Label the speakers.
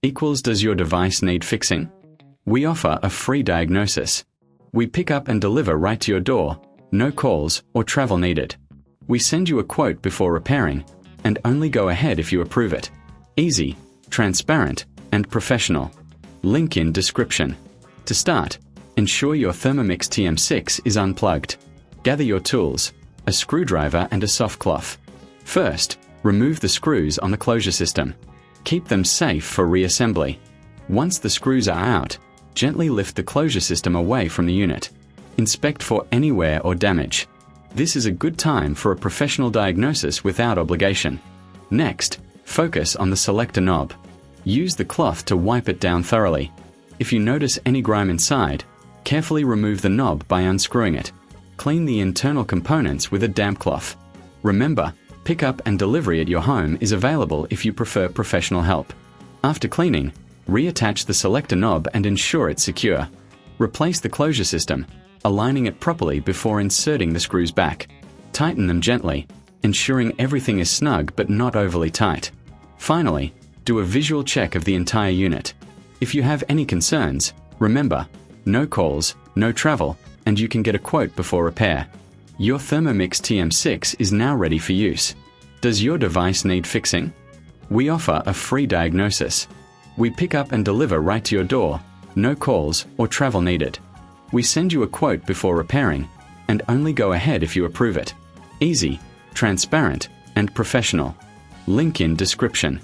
Speaker 1: equals does your device need fixing? We offer a free diagnosis. We pick up and deliver right to your door, no calls or travel needed. We send you a quote before repairing, and only go ahead if you approve it. Easy, transparent, and professional. Link in description. To start, ensure your Thermomix TM6 is unplugged. Gather your tools, a screwdriver and a soft cloth. First, remove the screws on the closure system. Keep them safe for reassembly. Once the screws are out, gently lift the closure system away from the unit. Inspect for any wear or damage. This is a good time for a professional diagnosis without obligation. Next, focus on the selector knob. Use the cloth to wipe it down thoroughly. If you notice any grime inside, carefully remove the knob by unscrewing it. Clean the internal components with a damp cloth. Remember, pickup and delivery at your home is available if you prefer professional help. After cleaning, reattach the selector knob and ensure it's secure. Replace the closure system, aligning it properly before inserting the screws back. Tighten them gently, ensuring everything is snug but not overly tight. Finally, do a visual check of the entire unit. If you have any concerns, remember, no calls, no travel, and you can get a quote before repair. Your Thermomix TM6 is now ready for use. Does your device need fixing? We offer a free diagnosis. We pick up and deliver right to your door, no calls or travel needed. We send you a quote before repairing, and only go ahead if you approve it. Easy, transparent, and professional. Link in description.